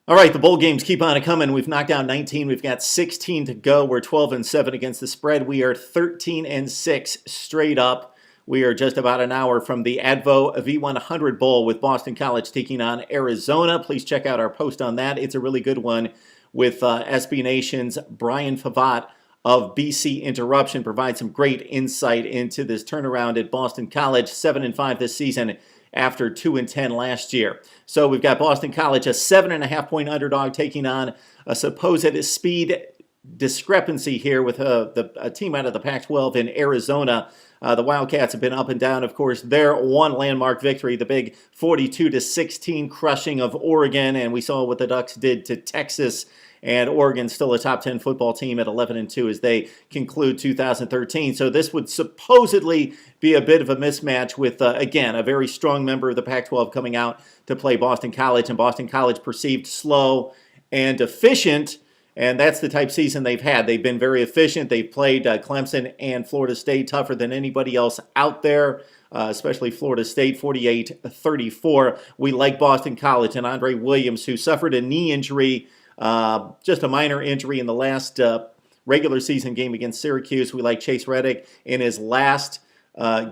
All right, the bowl games keep on coming. We've knocked out 19. We've got 16 to go. We're 12-7 against the spread. We are 13-6 straight up. We are just about an hour from the Advo V100 Bowl with Boston College taking on Arizona. Please check out our post on that. It's a really good one with SB Nation's Brian Favat of BC Interruption. Provides some great insight into this turnaround at Boston College. 7-5 this season after 2-10 last year. So we've got Boston College, a 7.5-point underdog, taking on a supposed speed discrepancy here with a team out of the Pac-12 in Arizona. The Wildcats have been up and down, of course. Their one landmark victory, the big 42-16 crushing of Oregon, and we saw what the Ducks did to Texas. And Oregon's still a top 10 football team at 11-2 as they conclude 2013. So this would supposedly be a bit of a mismatch with, again, a very strong member of the Pac-12 coming out to play Boston College, and Boston College perceived slow and efficient. And that's the type season they've had. They've been very efficient. They've played Clemson and Florida State tougher than anybody else out there, especially Florida State, 48-34. We like Boston College and Andre Williams, who suffered a knee injury, just a minor injury in the last regular season game against Syracuse. We like Chase Reddick in his last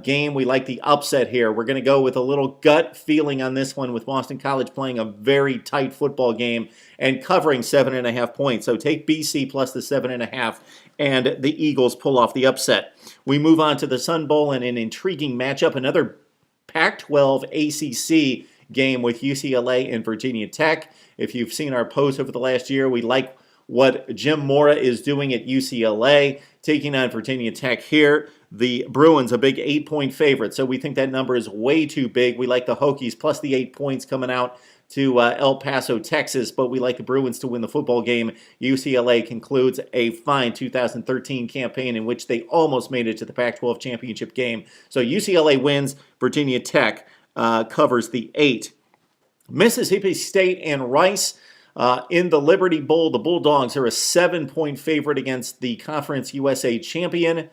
game. We like the upset here. We're going to go with a little gut feeling on this one with Boston College playing a very tight football game and covering 7.5 points. So take BC plus the 7.5 and the Eagles pull off the upset. We move on to the Sun Bowl and an intriguing matchup, another Pac-12 ACC game with UCLA and Virginia Tech. If you've seen our posts over the last year, we like what Jim Mora is doing at UCLA, taking on Virginia Tech here. The Bruins, a big 8-point favorite, so we think that number is way too big. We like the Hokies plus the 8 points coming out to El Paso, Texas, but we like the Bruins to win the football game. UCLA concludes a fine 2013 campaign in which they almost made it to the Pac-12 championship game. So UCLA wins, Virginia Tech covers the 8. Mississippi State and Rice in the Liberty Bowl. The Bulldogs are a 7-point favorite against the Conference USA champion.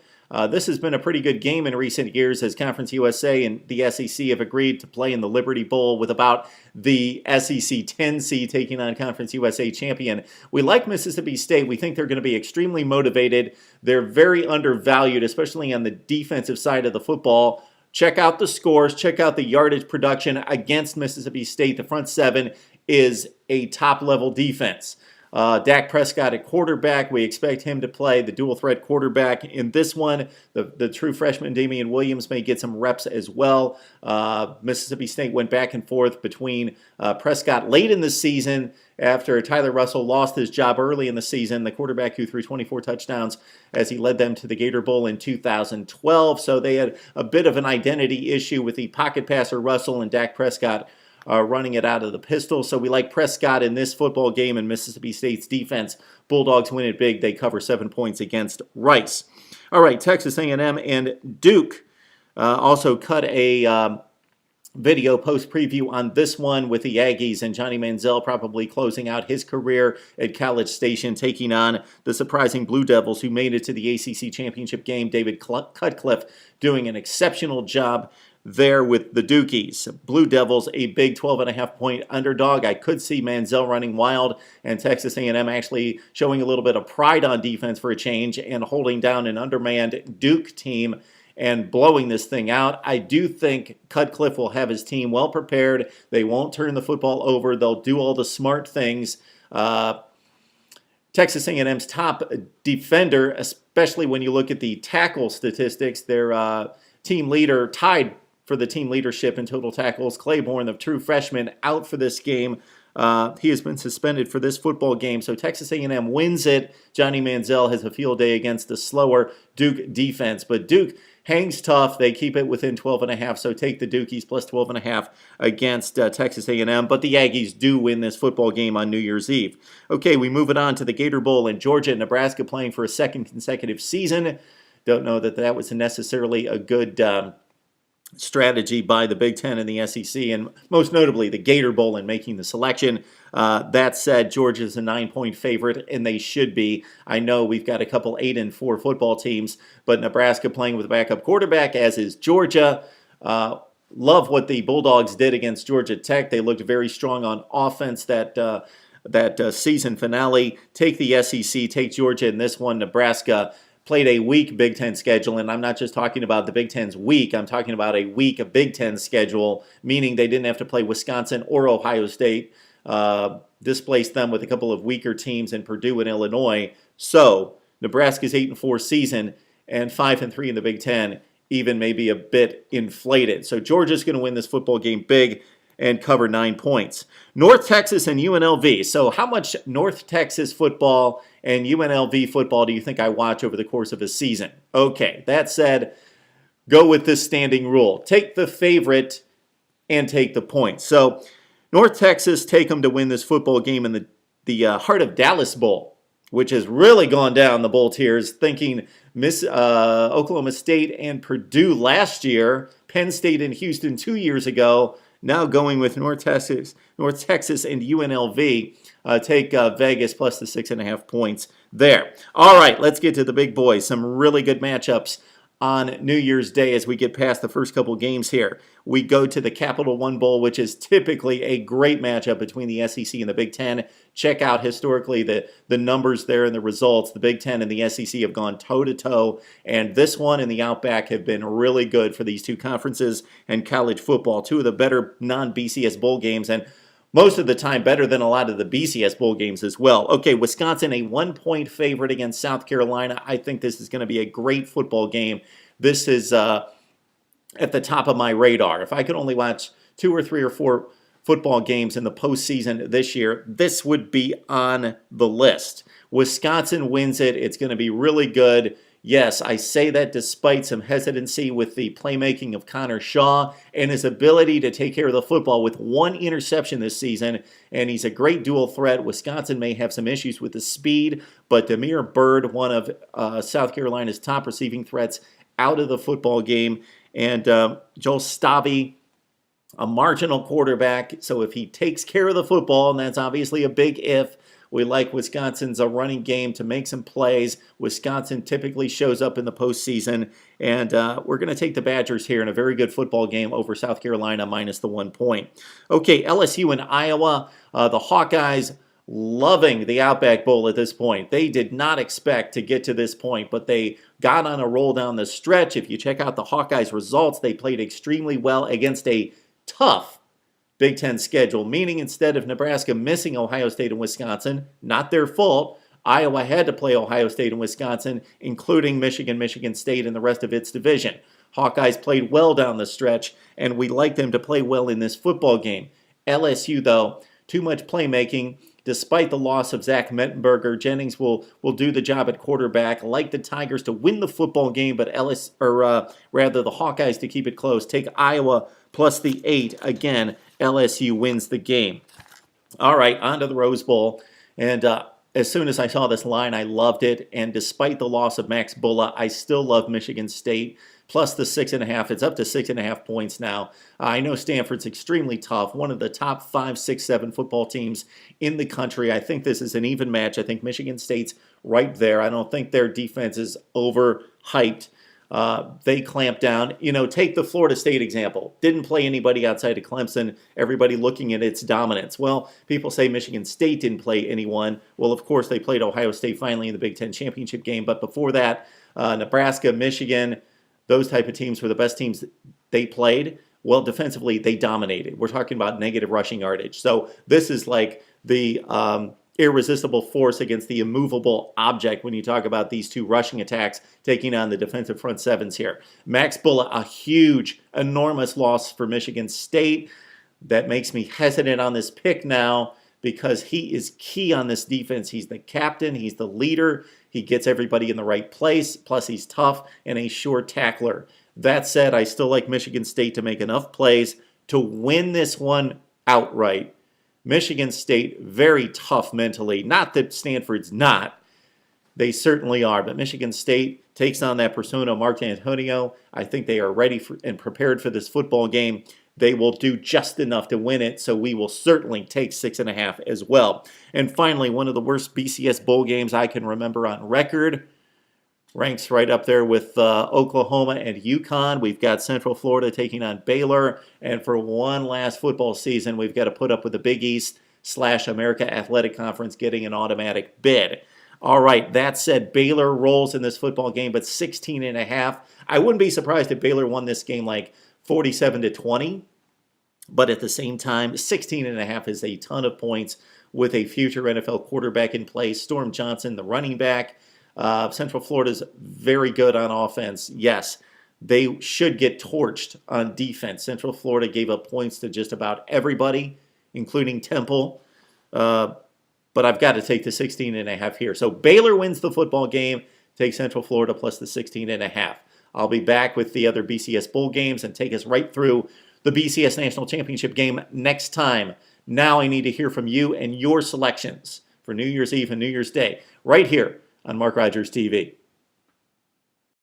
This has been a pretty good game in recent years as Conference USA and the SEC have agreed to play in the Liberty Bowl with about the SEC 10 seed taking on Conference USA champion. We like Mississippi State. We think they're going to be extremely motivated. They're very undervalued, especially on the defensive side of the football. Check out the scores. Check out the yardage production against Mississippi State. The front seven is a top-level defense. Dak Prescott at quarterback. We expect him to play the dual-threat quarterback in this one. The true freshman Damian Williams may get some reps as well. Mississippi State went back and forth between Prescott late in the season after Tyler Russell lost his job early in the season, the quarterback who threw 24 touchdowns as he led them to the Gator Bowl in 2012. So they had a bit of an identity issue with the pocket passer Russell and Dak Prescott running it out of the pistol. So we like Prescott in this football game and Mississippi State's defense. Bulldogs win it big. They cover 7 points against Rice. All right, Texas A&M and Duke also cut a video post preview on this one with the Aggies and Johnny Manziel probably closing out his career at College Station, taking on the surprising Blue Devils who made it to the ACC championship game. David Cutcliffe doing an exceptional job there with the Dukies. Blue Devils, a big 12.5-point underdog. I could see Manziel running wild and Texas A&M actually showing a little bit of pride on defense for a change and holding down an undermanned Duke team and blowing this thing out. I do think Cutcliffe will have his team well prepared. They won't turn the football over. They'll do all the smart things. Texas A&M's top defender, especially when you look at the tackle statistics, their team leader tied for the team leadership in total tackles. Claiborne, the true freshman, out for this game. He has been suspended for this football game, so Texas A&M wins it. Johnny Manziel has a field day against the slower Duke defense, but Duke hangs tough. They keep it within 12.5, so take the Dukies plus 12.5 against Texas A&M, but the Aggies do win this football game on New Year's Eve. Okay, we move it on to the Gator Bowl in Georgia and Nebraska playing for a second consecutive season. Don't know that that was necessarily a good strategy by the Big Ten and the SEC, and most notably the Gator Bowl in making the selection. That said, Georgia's a 9-point favorite, and they should be. I know we've got a couple 8-4 football teams, but Nebraska playing with a backup quarterback, as is Georgia. Love what the Bulldogs did against Georgia Tech. They looked very strong on offense. That that season finale. Take the SEC, take Georgia in this one. Nebraska played a weak Big Ten schedule, and I'm not just talking about the Big Ten's weak. I'm talking about a weak Big Ten schedule, meaning they didn't have to play Wisconsin or Ohio State. Displaced them with a couple of weaker teams in Purdue and Illinois. So Nebraska's 8-4 season and 5-3 in the Big Ten, even maybe a bit inflated. So Georgia's going to win this football game big and cover 9 points. North Texas and UNLV. So how much North Texas football and UNLV football do you think I watch over the course of a season? Okay, that said, go with this standing rule. Take the favorite and take the points. So North Texas, take them to win this football game in the Heart of Dallas Bowl, which has really gone down the bowl tiers, thinking Oklahoma State and Purdue last year, Penn State and Houston 2 years ago, now going with North Texas and UNLV. Take Vegas plus the 6.5 points there. All right, let's get to the big boys. Some really good matchups on New Year's Day as we get past the first couple games here. We go to the Capital One Bowl, which is typically a great matchup between the SEC and the Big Ten. Check out historically the numbers there and the results. The Big Ten and the SEC have gone toe-to-toe, and this one and the Outback have been really good for these two conferences and college football. Two of the better non-BCS bowl games, and most of the time better than a lot of the BCS bowl games as well. Okay, Wisconsin, a 1-point favorite against South Carolina. I think this is going to be a great football game. This is at the top of my radar. If I could only watch 2 or 3 or 4 football games in the postseason this year, this would be on the list. Wisconsin wins it. It's going to be really good. Yes, I say that despite some hesitancy with the playmaking of Connor Shaw and his ability to take care of the football with 1 interception this season, and he's a great dual threat. Wisconsin may have some issues with the speed, but Damiere Byrd, one of South Carolina's top receiving threats, out of the football game, and Joel Stabby, a marginal quarterback, so if he takes care of the football, and that's obviously a big if, we like Wisconsin's running game to make some plays. Wisconsin typically shows up in the postseason, and we're going to take the Badgers here in a very good football game over South Carolina minus the 1 point. Okay, LSU and Iowa. The Hawkeyes loving the Outback Bowl at this point. They did not expect to get to this point, but they got on a roll down the stretch. If you check out the Hawkeyes' results, they played extremely well against a tough Big Ten schedule, meaning instead of Nebraska missing Ohio State and Wisconsin, not their fault, Iowa had to play Ohio State and Wisconsin, including Michigan, Michigan State, and the rest of its division. Hawkeyes played well down the stretch, and we like them to play well in this football game. LSU, though, too much playmaking. Despite the loss of Zach Mettenberger, Jennings will do the job at quarterback. Like the Tigers to win the football game, but the Hawkeyes to keep it close. Take Iowa plus the 8. Again, LSU wins the game. All right, on to the Rose Bowl. And as soon as I saw this line, I loved it. And despite the loss of Max Bulla, I still love Michigan State. Plus the 6.5. It's up to 6.5 points now. I know Stanford's extremely tough. One of the top 5, 6, 7 football teams in the country. I think this is an even match. I think Michigan State's right there. I don't think their defense is overhyped. They clamp down. You know, take the Florida State example. Didn't play anybody outside of Clemson. Everybody looking at its dominance. Well, people say Michigan State didn't play anyone. Well, of course, they played Ohio State finally in the Big Ten championship game. But before that, Nebraska, Michigan, those type of teams were the best teams they played. Well, defensively, they dominated. We're talking about negative rushing yardage. So this is like the irresistible force against the immovable object when you talk about these two rushing attacks taking on the defensive front sevens here. Max Bulla, a huge, enormous loss for Michigan State. That makes me hesitant on this pick now because he is key on this defense. He's the captain. He's the leader. He gets everybody in the right place. Plus, he's tough and a sure tackler. That said, I still like Michigan State to make enough plays to win this one outright. Michigan State, very tough mentally. Not that Stanford's not. They certainly are. But Michigan State takes on that persona, Mark Antonio. I think they are ready and prepared for this football game. They will do just enough to win it, so we will certainly take 6.5 as well. And finally, one of the worst BCS bowl games I can remember on record. Ranks right up there with Oklahoma and UConn. We've got Central Florida taking on Baylor. And for one last football season, we've got to put up with the Big East. America Athletic Conference getting an automatic bid. All right, that said, Baylor rolls in this football game, but 16.5. I wouldn't be surprised if Baylor won this game like 47-20. But at the same time, 16.5 is a ton of points with a future NFL quarterback in place. Storm Johnson, the running back. Central Florida's very good on offense. Yes, they should get torched on defense. Central Florida gave up points to just about everybody, including Temple. But I've got to take the 16.5 here. So Baylor wins the football game. Take Central Florida plus the 16.5. I'll be back with the other BCS Bowl games and take us right through the BCS National Championship game next time. Now I need to hear from you and your selections for New Year's Eve and New Year's Day right here on Mark Rogers TV.